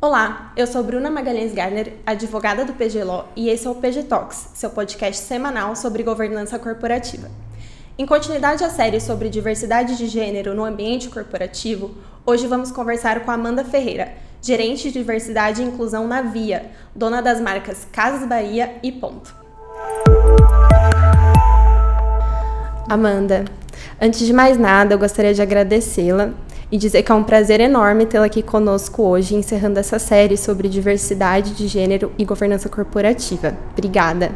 Olá, eu sou Bruna Magalhães Garner, advogada do PG Law, e esse é o PG Talks, seu podcast semanal sobre governança corporativa. Em continuidade à série sobre diversidade de gênero no ambiente corporativo, hoje vamos conversar com Amanda Ferreira, gerente de diversidade e inclusão na Via, dona das marcas Casas Bahia e Ponto. Amanda, antes de mais nada, eu gostaria de agradecê-la e dizer que é um prazer enorme tê-la aqui conosco hoje, encerrando essa série sobre diversidade de gênero e governança corporativa. Obrigada.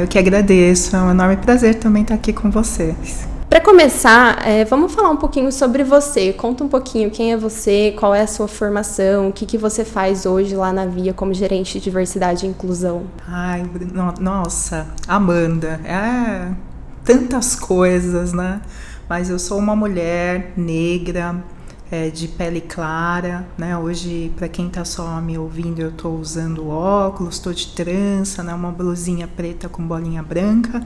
Eu que agradeço, é um enorme prazer também estar aqui com vocês. Para começar, vamos falar um pouquinho sobre você. Conta um pouquinho quem é você, qual é a sua formação, o que você faz hoje lá na Via como gerente de diversidade e inclusão. Nossa, Amanda, tantas coisas, né? Mas eu sou uma mulher negra, de pele clara, né? Hoje, para quem tá só me ouvindo, eu tô usando óculos, tô de trança, né? Uma blusinha preta com bolinha branca.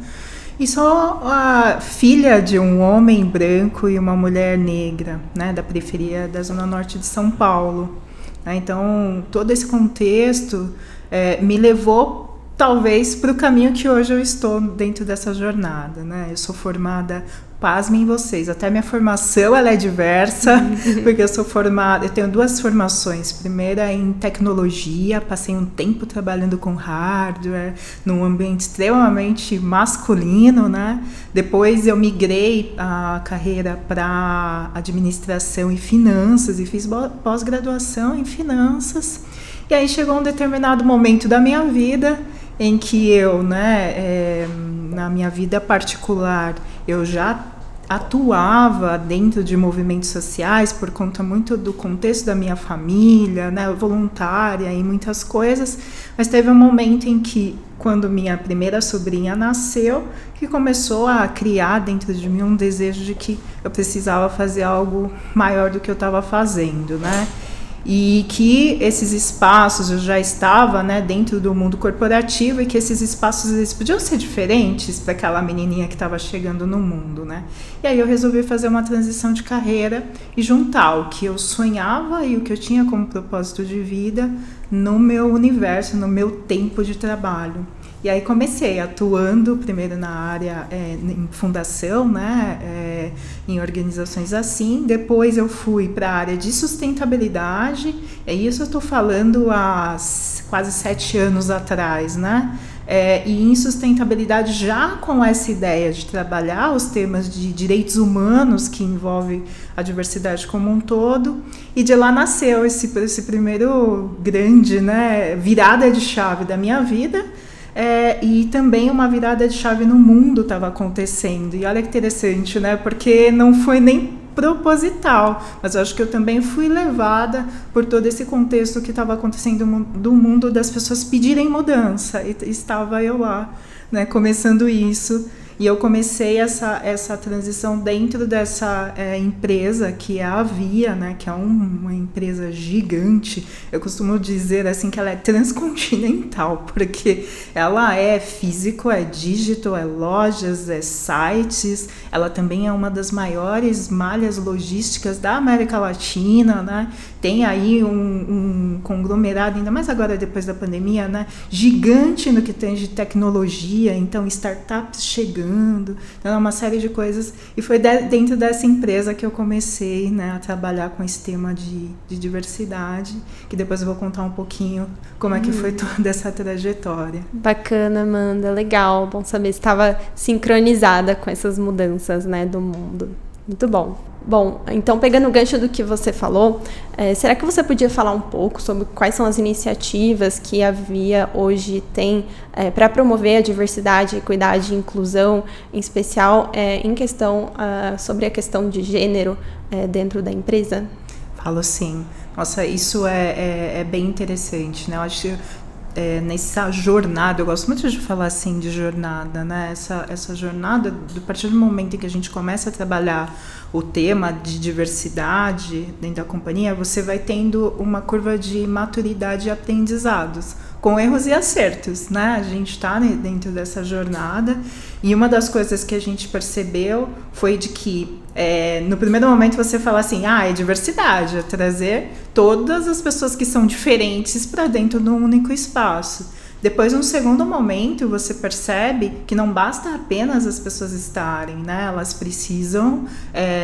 E sou a filha de um homem branco e uma mulher negra, né? Da periferia da Zona Norte de São Paulo. Então, todo esse contexto me levou talvez para o caminho que hoje eu estou dentro dessa jornada, né? Eu sou formada, pasmem vocês, até minha formação ela é diversa, porque eu tenho duas formações. Primeira em tecnologia, passei um tempo trabalhando com hardware, num ambiente extremamente masculino, né? Depois eu migrei a carreira para administração e finanças e fiz pós-graduação em finanças. E aí chegou um determinado momento da minha vida em que eu, na minha vida particular, eu já atuava dentro de movimentos sociais por conta muito do contexto da minha família, né, voluntária e muitas coisas, mas teve um momento em que, quando minha primeira sobrinha nasceu, que começou a criar dentro de mim um desejo de que eu precisava fazer algo maior do que eu estava fazendo, né? E que esses espaços, eu já estava, né, dentro do mundo corporativo, e que esses espaços eles podiam ser diferentes para aquela menininha que estava chegando no mundo, né? E aí eu resolvi fazer uma transição de carreira e juntar o que eu sonhava e o que eu tinha como propósito de vida no meu universo, no meu tempo de trabalho. E aí comecei atuando primeiro na área em fundação, né, em organizações assim. Depois eu fui para a área de sustentabilidade. E isso eu estou falando há quase 7 anos atrás, né? E em sustentabilidade já com essa ideia de trabalhar os temas de direitos humanos que envolve a diversidade como um todo. E de lá nasceu esse primeiro grande, né, virada de chave da minha vida. E também uma virada de chave no mundo estava acontecendo. E olha que interessante, né? Porque não foi nem proposital, mas eu acho que eu também fui levada por todo esse contexto que estava acontecendo do mundo, das pessoas pedirem mudança. E estava eu lá, né, começando isso. E eu comecei essa transição dentro dessa empresa que é a Via, né, que é uma empresa gigante. Eu costumo dizer assim que ela é transcontinental, porque ela é físico, é digital, é lojas, é sites. Ela também é uma das maiores malhas logísticas da América Latina, né? Tem aí um conglomerado, ainda mais agora depois da pandemia, né, gigante no que tem de tecnologia, então startups chegando, então uma série de coisas. E foi dentro dessa empresa que eu comecei, né, a trabalhar com esse tema de diversidade, que depois eu vou contar um pouquinho como é que foi toda essa trajetória. Bacana, Amanda, legal, bom saber se estava sincronizada com essas mudanças, né, do mundo. Muito bom. Bom, então pegando o gancho do que você falou, será que você podia falar um pouco sobre quais são as iniciativas que a Via hoje tem para promover a diversidade, equidade e inclusão, em especial em questão sobre a questão de gênero dentro da empresa? Falo sim. Nossa, isso é bem interessante, né? Eu acho que nessa jornada, eu gosto muito de falar assim de jornada, né? Essa jornada, a partir do momento em que a gente começa a trabalhar o tema de diversidade dentro da companhia, você vai tendo uma curva de maturidade e aprendizados, com erros e acertos, né? A gente está dentro dessa jornada, e uma das coisas que a gente percebeu foi de que no primeiro momento você fala assim, é diversidade, é trazer todas as pessoas que são diferentes para dentro de um único espaço. Depois, num segundo momento, você percebe que não basta apenas as pessoas estarem, né? Elas precisam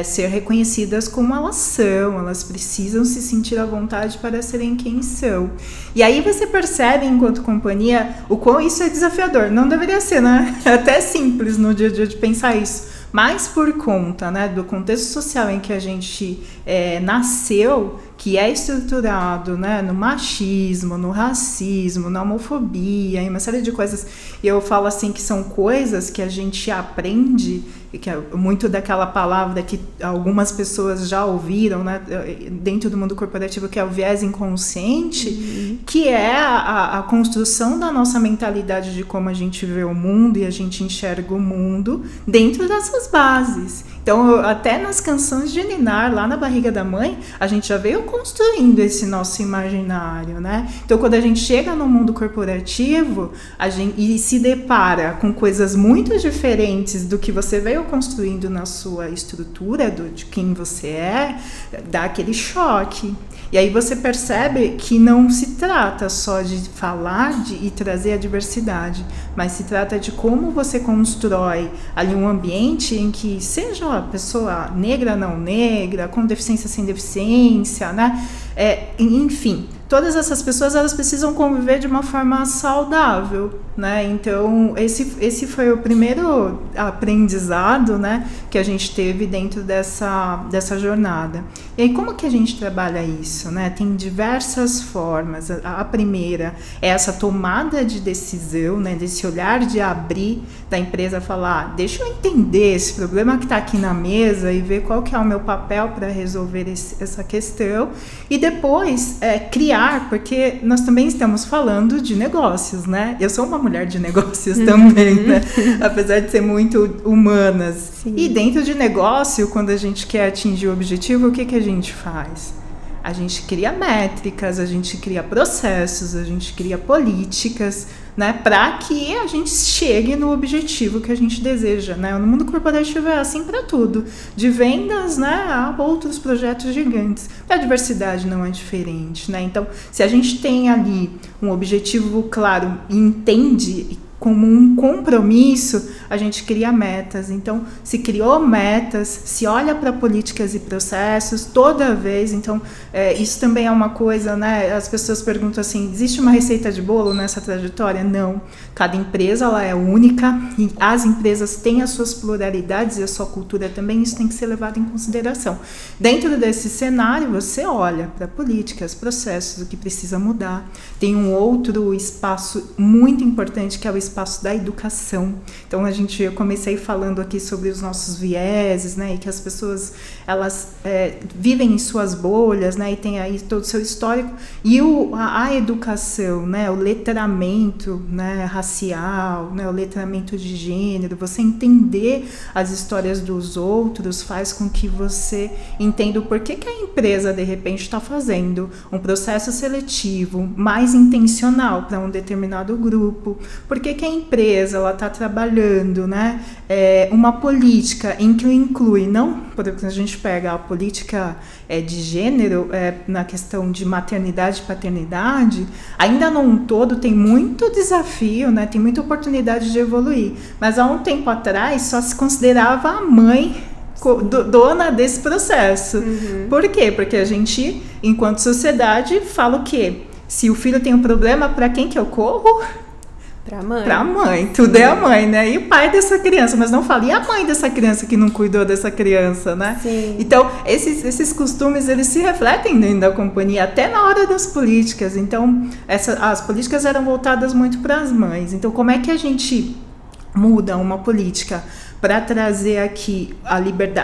ser reconhecidas como elas são, elas precisam se sentir à vontade para serem quem são. E aí você percebe, enquanto companhia, o quão isso é desafiador. Não deveria ser, né? É até simples no dia a dia de pensar isso. Mas por conta, né, do contexto social em que a gente nasceu, que é estruturado, né, no machismo, no racismo, na homofobia, em uma série de coisas. E eu falo assim que são coisas que a gente aprende, que é muito daquela palavra que algumas pessoas já ouviram, né, dentro do mundo corporativo, que é o viés inconsciente, que é a construção da nossa mentalidade de como a gente vê o mundo e a gente enxerga o mundo dentro dessas bases. Então, até nas canções de ninar, lá na barriga da mãe, a gente já veio construindo esse nosso imaginário, né? Então, quando a gente chega no mundo corporativo e se depara com coisas muito diferentes do que você veio construindo na sua estrutura, de quem você dá aquele choque. E aí você percebe que não se trata só de falar e trazer a diversidade, mas se trata de como você constrói ali um ambiente em que seja a pessoa negra, não negra, com deficiência, sem deficiência, né? Enfim, todas essas pessoas, elas precisam conviver de uma forma saudável, né? Então, esse foi o primeiro aprendizado, né, que a gente teve dentro dessa jornada. E aí, como que a gente trabalha isso, né? Tem diversas formas. A primeira é essa tomada de decisão, né, desse olhar de abrir da empresa, falar, deixa eu entender esse problema que está aqui na mesa e ver qual que é o meu papel para resolver essa questão. E depois, criar, porque nós também estamos falando de negócios, né? Eu sou uma mulher de negócios também, né? Apesar de ser muito humanas. Sim. E dentro de negócio, quando a gente quer atingir o objetivo, o que a gente faz? A gente cria métricas, a gente cria processos, a gente cria políticas, né, para que a gente chegue no objetivo que a gente deseja, né? No mundo corporativo é assim para tudo, de vendas, né, a outros projetos gigantes. A diversidade não é diferente, né? Então, se a gente tem ali um objetivo claro e entende como um compromisso, a gente cria metas. Então, se criou metas, se olha para políticas e processos toda vez. Então, isso também é uma coisa, né? As pessoas perguntam assim, existe uma receita de bolo nessa trajetória? Não. Cada empresa, ela é única e as empresas têm as suas pluralidades e a sua cultura também. Isso tem que ser levado em consideração. Dentro desse cenário, você olha para políticas, processos, o que precisa mudar. Tem um outro espaço muito importante, que é o espaço da educação. Então, eu comecei falando aqui sobre os nossos vieses, né, e que as pessoas, elas vivem em suas bolhas, né, e tem aí todo o seu histórico, e a educação, né, o letramento, né, racial, né, o letramento de gênero, você entender as histórias dos outros faz com que você entenda o porquê que a empresa, de repente, está fazendo um processo seletivo mais intencional para um determinado grupo, porque que a empresa está trabalhando, né, uma política em que inclui, não, por exemplo, a gente pega a política de gênero na questão de maternidade e paternidade, ainda num todo tem muito desafio, né, tem muita oportunidade de evoluir, mas há um tempo atrás só se considerava a mãe dona desse processo. Por quê? Porque a gente, enquanto sociedade, fala o quê? Se o filho tem um problema, para quem que eu corro? Pra mãe. Pra mãe, tudo é a mãe, né? E o pai dessa criança, mas não fala, e a mãe dessa criança que não cuidou dessa criança, né? Sim. Então, esses costumes, eles se refletem dentro da companhia, até na hora das políticas. Então, as políticas eram voltadas muito para as mães. Então, como é que a gente muda uma política para trazer aqui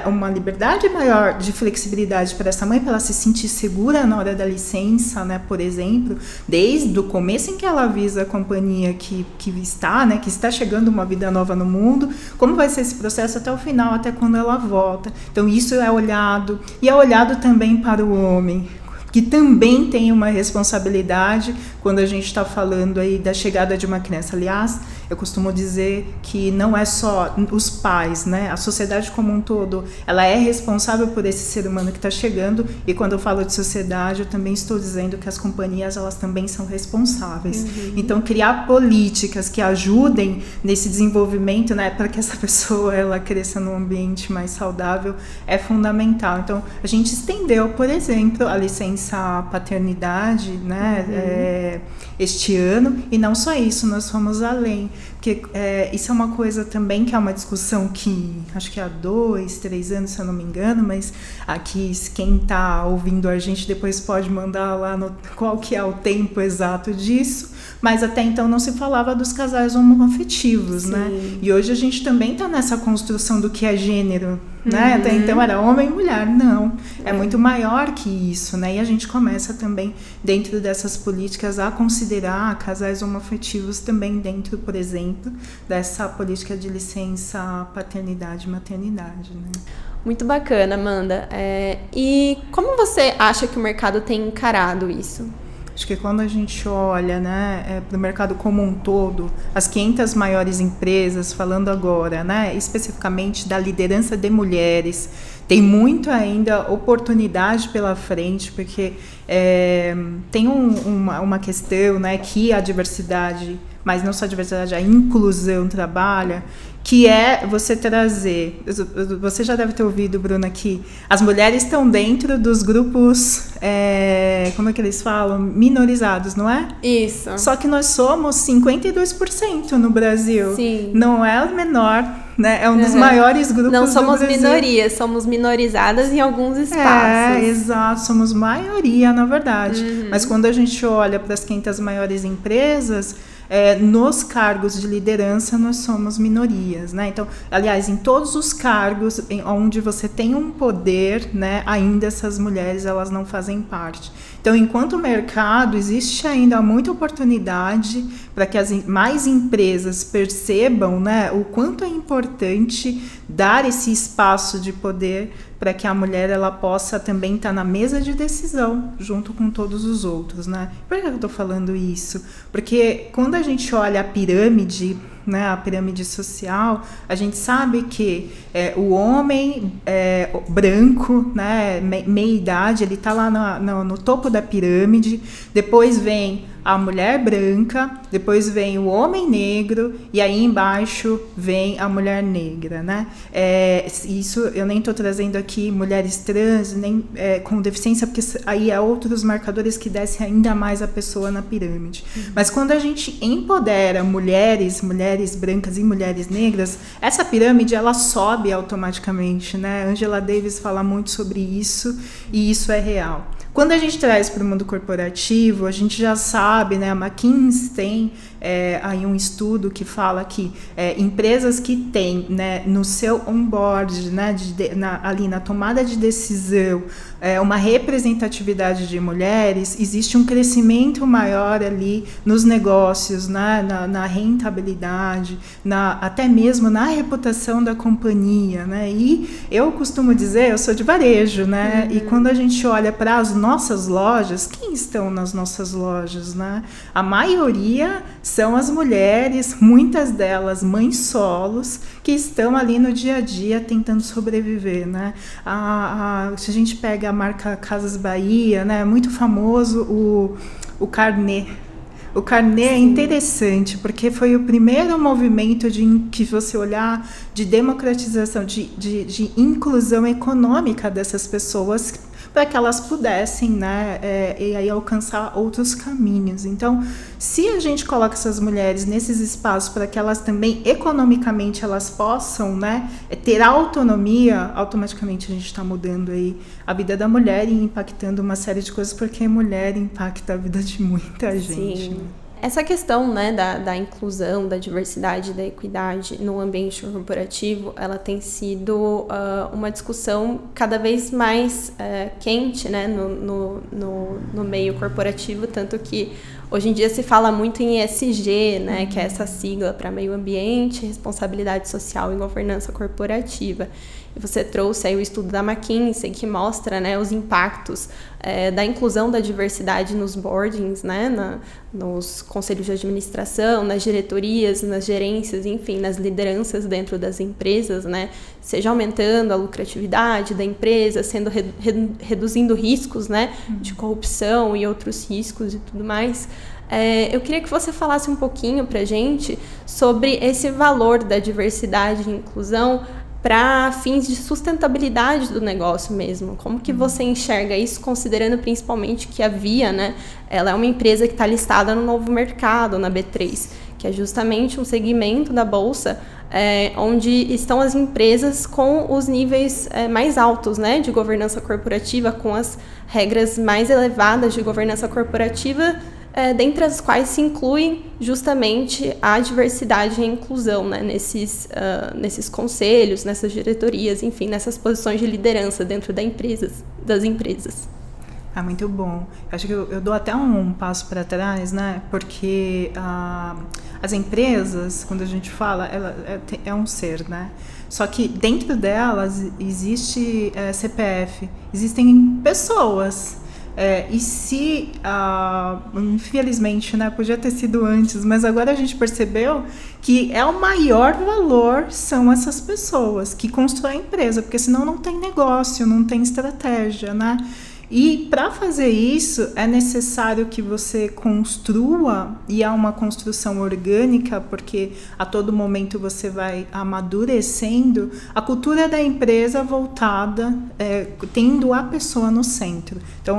uma liberdade maior de flexibilidade para essa mãe, para ela se sentir segura na hora da licença, né, por exemplo, desde o começo em que ela avisa a companhia que está, né, que está chegando uma vida nova no mundo, como vai ser esse processo até o final, até quando ela volta. Então isso é olhado, e é olhado também para o homem, que também tem uma responsabilidade quando a gente está falando aí da chegada de uma criança. Aliás, eu costumo dizer que não é só os pais, né? A sociedade como um todo, ela é responsável por esse ser humano que está chegando, e quando eu falo de sociedade, eu também estou dizendo que as companhias, elas também são responsáveis. Então, criar políticas que ajudem nesse desenvolvimento, né, para que essa pessoa ela cresça num ambiente mais saudável, é fundamental. Então, a gente estendeu, por exemplo, a licença paternidade, né, este ano, e não só isso, nós fomos além, porque isso é uma coisa também que é uma discussão que acho que há 2, 3 anos, se eu não me engano, mas aqui quem está ouvindo a gente depois pode mandar lá qual que é o tempo exato disso, mas até então não se falava dos casais homoafetivos, né? E hoje a gente também está nessa construção do que é gênero, né? Até então era homem e mulher, não. É muito maior que isso, né? E a gente começa também, dentro dessas políticas, a considerar casais homoafetivos também dentro, por exemplo, dessa política de licença paternidade e maternidade, né? Muito bacana, Amanda. E como você acha que o mercado tem encarado isso? Acho que quando a gente olha, né, para o mercado como um todo, as 500 maiores empresas, falando agora, né, especificamente da liderança de mulheres, tem muito ainda oportunidade pela frente, porque tem uma questão, né, que a diversidade, mas não só a diversidade, a inclusão trabalha, que é você trazer, você já deve ter ouvido, Bruna, que as mulheres estão dentro dos grupos, como é que eles falam? Minorizados, não é? Isso. Só que nós somos 52% no Brasil. Sim. Não é o menor, né? É um dos maiores grupos do Brasil. Não somos minorias, somos minorizadas em alguns espaços. Exato, somos maioria, na verdade. Mas quando a gente olha para as 500 maiores empresas, nos cargos de liderança nós somos minorias, né? Então, aliás, em todos os cargos onde você tem um poder, né, ainda essas mulheres elas não fazem parte. Então, enquanto mercado, existe ainda muita oportunidade para que as mais empresas percebam, né, o quanto é importante dar esse espaço de poder para que a mulher ela possa também estar na mesa de decisão junto com todos os outros, né? Por que eu estou falando isso? Porque quando a gente olha a pirâmide, né, a pirâmide social, a gente sabe que o homem branco, né, meia idade, ele está lá no topo da pirâmide, depois vem a mulher branca, depois vem o homem negro e aí embaixo vem a mulher negra, né? Isso eu nem estou trazendo aqui mulheres trans, nem com deficiência, porque aí há outros marcadores que descem ainda mais a pessoa na pirâmide. Mas quando a gente empodera mulheres brancas e mulheres negras, essa pirâmide ela sobe automaticamente, né? Angela Davis fala muito sobre isso e isso é real. Quando a gente traz para o mundo corporativo, a gente já sabe, né, a McKinsey tem aí um estudo que fala que empresas que têm, né, no seu onboard, né, ali na tomada de decisão, uma representatividade de mulheres, existe um crescimento maior ali nos negócios, né, na rentabilidade, até mesmo na reputação da companhia, né? E eu costumo dizer, eu sou de varejo, né? E quando a gente olha para as nossas lojas, quem estão nas nossas lojas, né? A maioria são as mulheres, muitas delas mães solos, que estão ali no dia a dia tentando sobreviver, né? Se a gente pega a marca Casas Bahia, né? Muito famoso o carnê. O carnê é interessante, porque foi o primeiro movimento que você olhar de democratização, de inclusão econômica dessas pessoas, para que elas pudessem, né, e aí alcançar outros caminhos. Então, se a gente coloca essas mulheres nesses espaços para que elas também, economicamente, elas possam, né, ter autonomia, automaticamente a gente está mudando aí a vida da mulher e impactando uma série de coisas, porque mulher impacta a vida de muita gente. Sim. Essa questão, né, da inclusão, da diversidade, da equidade no ambiente corporativo, ela tem sido uma discussão cada vez mais quente, né, no meio corporativo, tanto que Hoje em dia se fala muito em ESG, né, que é essa sigla para meio ambiente, responsabilidade social e governança corporativa. E você trouxe aí o estudo da McKinsey, que mostra, né, os impactos da inclusão da diversidade nos boardings, né, nos conselhos de administração, nas diretorias, nas gerências, enfim, nas lideranças dentro das empresas, né, seja aumentando a lucratividade da empresa, reduzindo riscos, né, de corrupção e outros riscos e tudo mais. Eu queria que você falasse um pouquinho para a gente sobre esse valor da diversidade e inclusão para fins de sustentabilidade do negócio mesmo. Como que você enxerga isso, considerando principalmente que a Via, né, ela é uma empresa que está listada no Novo Mercado, na B3, que é justamente um segmento da Bolsa onde estão as empresas com os níveis mais altos, né, de governança corporativa, com as regras mais elevadas de governança corporativa, dentre as quais se inclui justamente a diversidade e a inclusão, né, nesses conselhos, nessas diretorias, enfim, nessas posições de liderança dentro das empresas. Muito bom. Acho que eu dou até um passo para trás, né? Porque as empresas, quando a gente fala, ela é um ser, né? Só que dentro delas existe CPF, existem pessoas. E se, infelizmente, né, podia ter sido antes, mas agora a gente percebeu que o maior valor são essas pessoas que constroem a empresa, porque senão não tem negócio, não tem estratégia, né? E para fazer isso é necessário que você construa, e é uma construção orgânica, porque a todo momento você vai amadurecendo a cultura da empresa voltada, tendo a pessoa no centro. Então,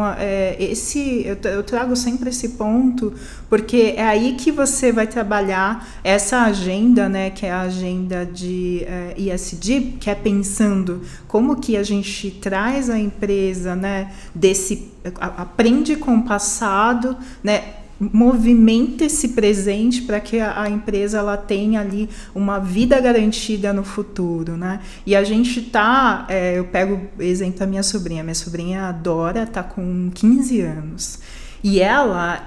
eu trago sempre esse ponto, porque é aí que você vai trabalhar essa agenda, né, que é a agenda de ESG, que é pensando como que a gente traz a empresa, né, aprende com o passado, né, movimenta esse presente para que a empresa ela tenha ali uma vida garantida no futuro, né? E a gente eu pego exemplo da minha sobrinha Dora tá com 15 anos. E ela,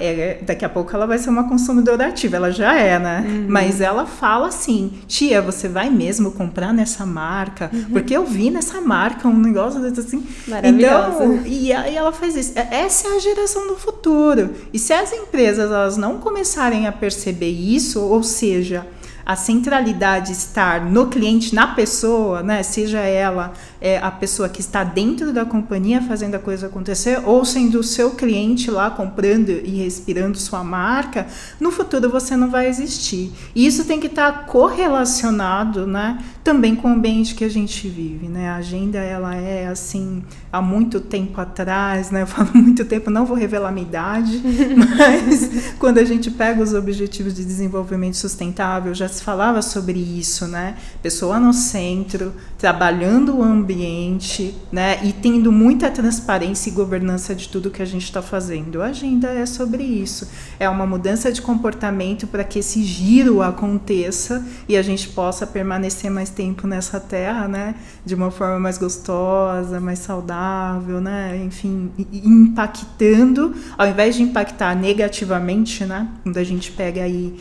daqui a pouco ela vai ser uma consumidora ativa, ela já é, né? Uhum. Mas ela fala assim, tia, você vai mesmo comprar nessa marca? Uhum. Porque eu vi nessa marca um negócio assim. Maravilhoso. Então, e aí ela faz isso. Essa é a geração do futuro. E se as empresas elas não começarem a perceber isso, ou seja, a centralidade estar no cliente, na pessoa, né? Seja ela a pessoa que está dentro da companhia fazendo a coisa acontecer, ou sendo o seu cliente lá comprando e respirando sua marca, no futuro você não vai existir. E isso tem que estar correlacionado, né, também com o ambiente que a gente vive, né? A agenda, ela é assim, há muito tempo atrás, né? Eu falo muito tempo, não vou revelar minha idade, mas quando a gente pega os Objetivos de Desenvolvimento Sustentável, já se falava sobre isso, né? Pessoa no centro, trabalhando o ambiente, né? E tendo muita transparência e governança de tudo que a gente está fazendo. A agenda é sobre isso. É uma mudança de comportamento para que esse giro aconteça e a gente possa permanecer mais tempo nessa terra, né? De uma forma mais gostosa, mais saudável, né? Enfim, impactando, ao invés de impactar negativamente, né? Quando a gente pega aí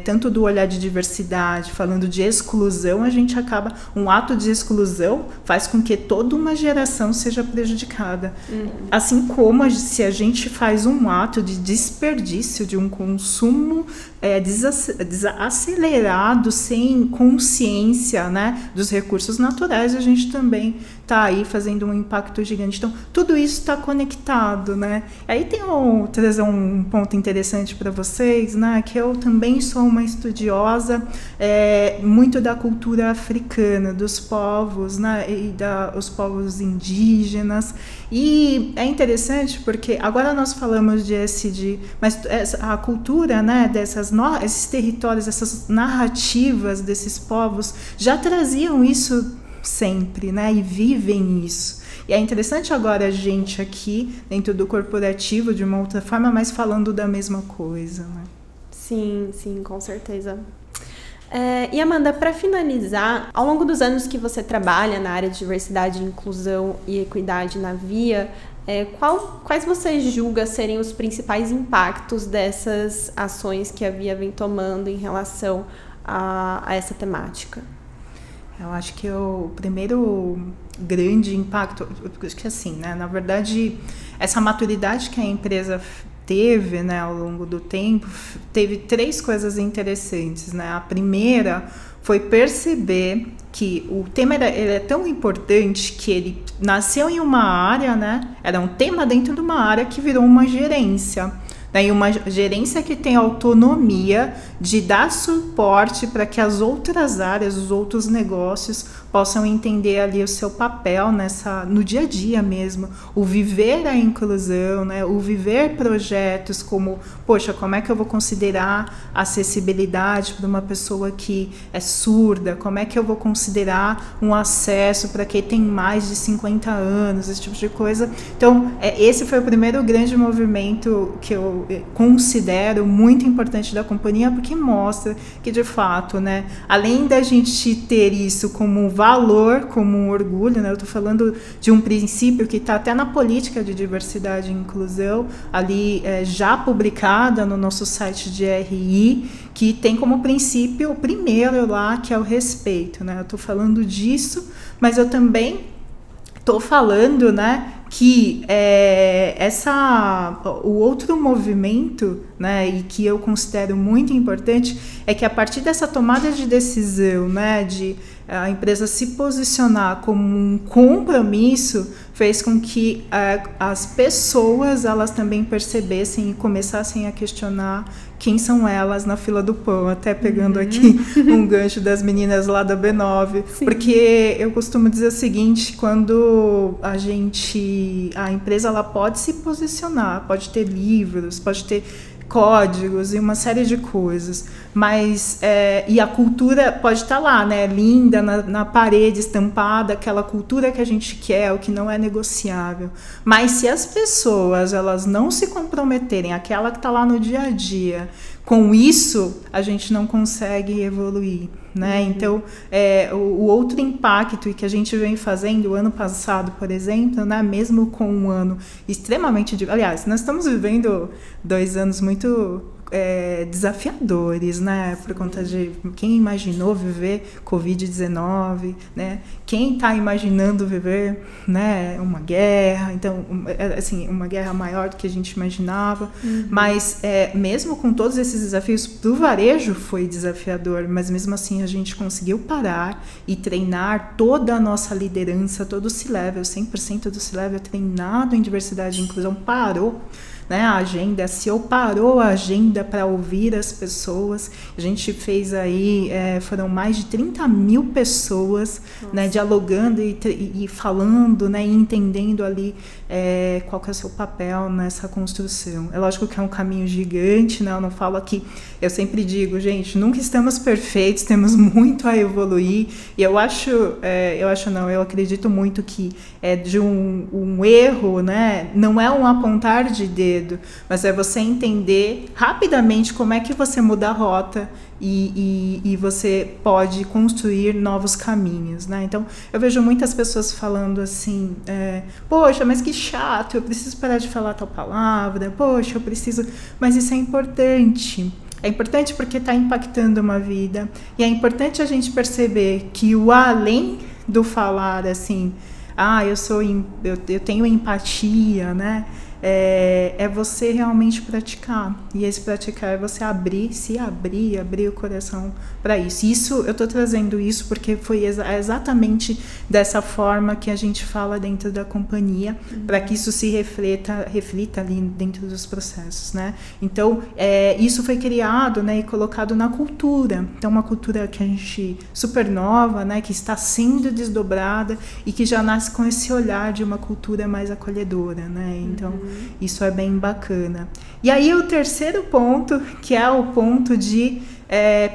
tanto do olhar de diversidade, falando de exclusão, a gente acaba, um ato de exclusão faz com que toda uma geração seja prejudicada. Uhum. Assim como se a gente faz um ato de desperdício, de um consumo desacelerado, sem consciência, né, dos recursos naturais, a gente também está aí fazendo um impacto gigante. Então, tudo isso está conectado, né? Aí trazer um ponto interessante para vocês, né, que eu também sou uma estudiosa muito da cultura africana, dos povos, né, e os povos indígenas. E é interessante porque agora nós falamos de ESG, mas a cultura, né, esses territórios, essas narrativas desses povos já traziam isso sempre, né, e vivem isso. E é interessante agora a gente aqui, dentro do corporativo, de uma outra forma, mas falando da mesma coisa, né? Sim, sim, com certeza. E Amanda, para finalizar, ao longo dos anos que você trabalha na área de diversidade, inclusão e equidade na Via, quais você julga serem os principais impactos dessas ações que a Via vem tomando em relação a essa temática? Eu acho que o primeiro grande impacto, acho que assim, né? Na verdade, essa maturidade que a empresa teve, né, ao longo do tempo, teve 3 coisas interessantes, né? A primeira foi perceber que o tema ele é tão importante que ele nasceu em uma área, né? Era um tema dentro de uma área que virou uma gerência. E uma gerência que tem autonomia de dar suporte para que as outras áreas, os outros negócios possam entender ali o seu papel no dia a dia mesmo, o viver a inclusão, né? O viver projetos como, poxa, como é que eu vou considerar acessibilidade para uma pessoa que é surda, como é que eu vou considerar um acesso para quem tem mais de 50 anos, esse tipo de coisa. Então, esse foi o primeiro grande movimento que eu considero muito importante da companhia, porque mostra que, de fato, né, além da gente ter isso como um valor, como um orgulho, né, eu estou falando de um princípio que está até na política de diversidade e inclusão, ali já publicada no nosso site de RI, que tem como princípio o primeiro lá, que é o respeito, né? Eu estou falando disso, mas eu também estou falando, né, que o outro movimento, né, e que eu considero muito importante, é que a partir dessa tomada de decisão, né, de a empresa se posicionar como um compromisso, fez com que as pessoas elas também percebessem e começassem a questionar quem são elas na fila do pão, até pegando aqui um gancho das meninas lá da B9, Sim. Porque eu costumo dizer o seguinte, quando a empresa ela pode se posicionar, pode ter livros, pode ter códigos e uma série de coisas, mas e a cultura pode estar lá, né, linda na parede estampada, aquela cultura que a gente quer, o que não é negociável, mas se as pessoas elas não se comprometerem, aquela que está lá no dia a dia, com isso a gente não consegue evoluir, né? Então o outro impacto que a gente vem fazendo o ano passado, por exemplo, né, mesmo com um ano extremamente aliás, nós estamos vivendo 2 anos muito desafiadores, né? Por conta de quem imaginou viver Covid-19, né? Quem está imaginando viver, né, uma guerra, então, assim, uma guerra maior do que a gente imaginava, mas mesmo com todos esses desafios, para o varejo foi desafiador, mas mesmo assim a gente conseguiu parar e treinar toda a nossa liderança, todo o C-Level, 100% do C-Level treinado em diversidade e inclusão, parou, né, a agenda, a CEO parou a agenda para ouvir as pessoas. A gente fez aí, foram mais de 30 mil pessoas, né, dialogando e falando, né, e entendendo ali qual que é o seu papel nessa construção. É lógico que é um caminho gigante, né, eu não falo aqui, eu sempre digo, gente, nunca estamos perfeitos, temos muito a evoluir, e eu acredito muito que de um erro, né, não é um apontar de dedo, mas é você entender rapidamente como é que você muda a rota e você pode construir novos caminhos, né? Então, eu vejo muitas pessoas falando assim, poxa, mas que chato, eu preciso parar de falar tal palavra, poxa, eu preciso... Mas isso é importante. É importante porque está impactando uma vida, e é importante a gente perceber que o além do falar assim, eu tenho empatia, né? É você realmente praticar. E esse praticar é você abrir o coração para isso. Eu estou trazendo isso porque foi exatamente dessa forma que a gente fala dentro da companhia, para que isso se reflita ali dentro dos processos, né? Então, isso foi criado, né, e colocado na cultura. Então, uma cultura que a gente super nova, né, que está sendo desdobrada e que já nasce com esse olhar de uma cultura mais acolhedora, né? Então, isso é bem bacana. E aí o terceiro ponto, que é o ponto de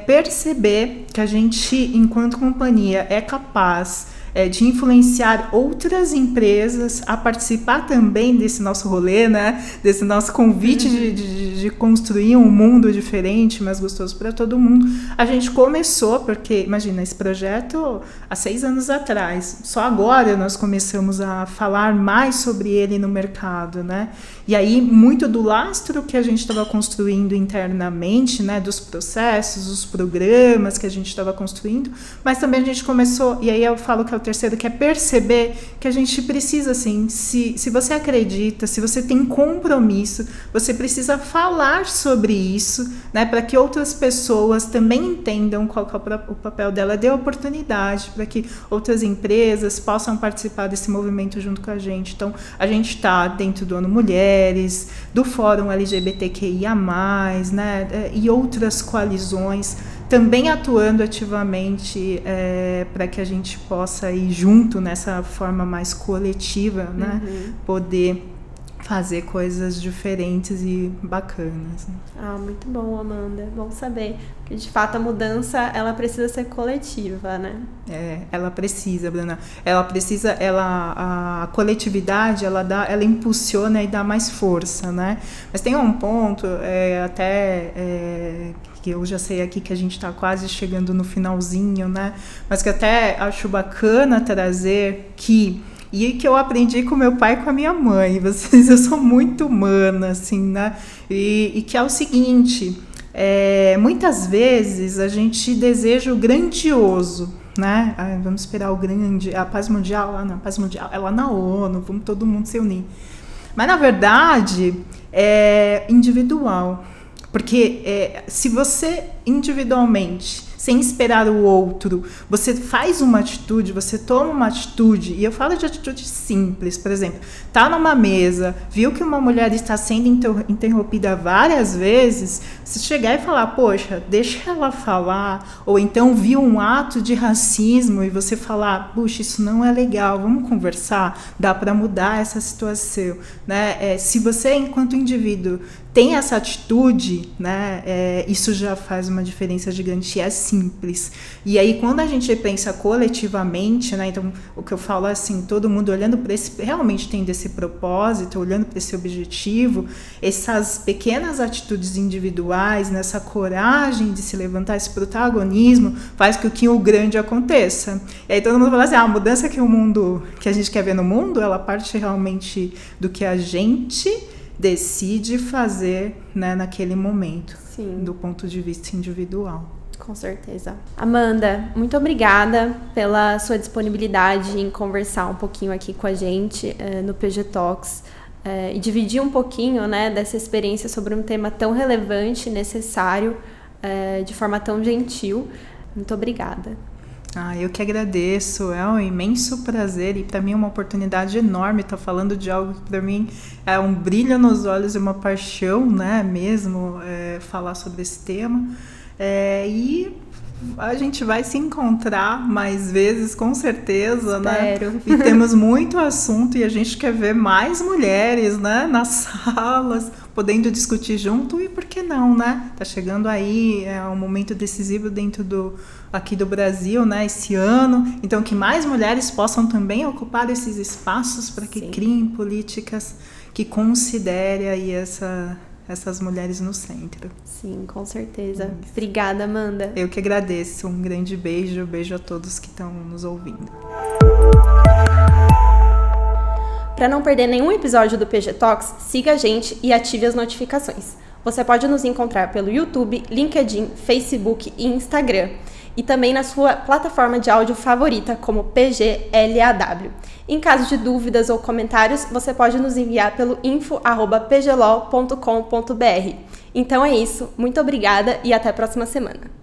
perceber que a gente, enquanto companhia, é capaz de influenciar outras empresas a participar também desse nosso rolê, né? Desse nosso convite de construir um mundo diferente, mais gostoso para todo mundo. A gente começou, porque, imagina, esse projeto há 6 anos atrás, só agora nós começamos a falar mais sobre ele no mercado, né? E aí, muito do lastro que a gente estava construindo internamente, né? Dos processos, os programas que a gente estava construindo, mas também a gente começou, e aí eu falo que é o terceiro, que é perceber que a gente precisa, assim, se você acredita, se você tem compromisso, você precisa falar sobre isso, né, para que outras pessoas também entendam qual que é o papel dela, dê oportunidade para que outras empresas possam participar desse movimento junto com a gente. Então, a gente está dentro do Ano Mulheres, do Fórum LGBTQIA+, né, e outras coalizões, também atuando ativamente para que a gente possa ir junto nessa forma mais coletiva, né? Poder fazer coisas diferentes e bacanas. Ah, muito bom, Amanda. Bom saber que, de fato, a mudança, ela precisa ser coletiva, né? Ela precisa, Bruna. A coletividade, ela impulsiona e dá mais força, né? Mas tem um ponto, que eu já sei aqui que a gente está quase chegando no finalzinho, né? Mas que até acho bacana trazer e que eu aprendi com meu pai e com a minha mãe. Eu sou muito humana, assim, né? E que é o seguinte, muitas vezes a gente deseja o grandioso, né? Vamos esperar o grande, a paz mundial, a paz mundial é lá na ONU, vamos todo mundo se unir. Mas, na verdade, é individual. Porque se você individualmente, sem esperar o outro, você faz uma atitude, você toma uma atitude, e eu falo de atitude simples, por exemplo, tá numa mesa, viu que uma mulher está sendo interrompida várias vezes, se chegar e falar, poxa, deixa ela falar, ou então viu um ato de racismo e você falar, puxa, isso não é legal, vamos conversar, dá para mudar essa situação, né? Se você, enquanto indivíduo, tem essa atitude, né, isso já faz uma diferença gigante, é simples. E aí, quando a gente pensa coletivamente, né, então, o que eu falo é assim, todo mundo olhando para realmente tendo esse propósito, olhando para esse objetivo, essas pequenas atitudes individuais, nessa coragem de se levantar, esse protagonismo, faz com que o grande aconteça. E aí todo mundo fala assim, a mudança que a gente quer ver no mundo, ela parte realmente do que a gente decide fazer, né, naquele momento. Sim. Do ponto de vista individual. Com certeza. Amanda, muito obrigada pela sua disponibilidade em conversar um pouquinho aqui com a gente no PG Talks e dividir um pouquinho, né, dessa experiência sobre um tema tão relevante e necessário de forma tão gentil. Muito obrigada. Eu que agradeço, é um imenso prazer e para mim é uma oportunidade enorme estar falando de algo que para mim é um brilho nos olhos e uma paixão, né, mesmo, falar sobre esse tema. E a gente vai se encontrar mais vezes, com certeza, espero, né? E temos muito assunto e a gente quer ver mais mulheres, né, nas salas, podendo discutir junto e por que não, né? Tá chegando aí, um momento decisivo dentro aqui do Brasil, né, esse ano. Então, que mais mulheres possam também ocupar esses espaços para que criem políticas que considerem aí essas mulheres no centro. Sim, com certeza. Obrigada, Amanda. Eu que agradeço. Um grande beijo. Beijo a todos que estão nos ouvindo. Para não perder nenhum episódio do PG Talks, siga a gente e ative as notificações. Você pode nos encontrar pelo YouTube, LinkedIn, Facebook e Instagram. E também na sua plataforma de áudio favorita, como PGLAW. Em caso de dúvidas ou comentários, você pode nos enviar pelo info@pglol.com.br. Então é isso, muito obrigada e até a próxima semana.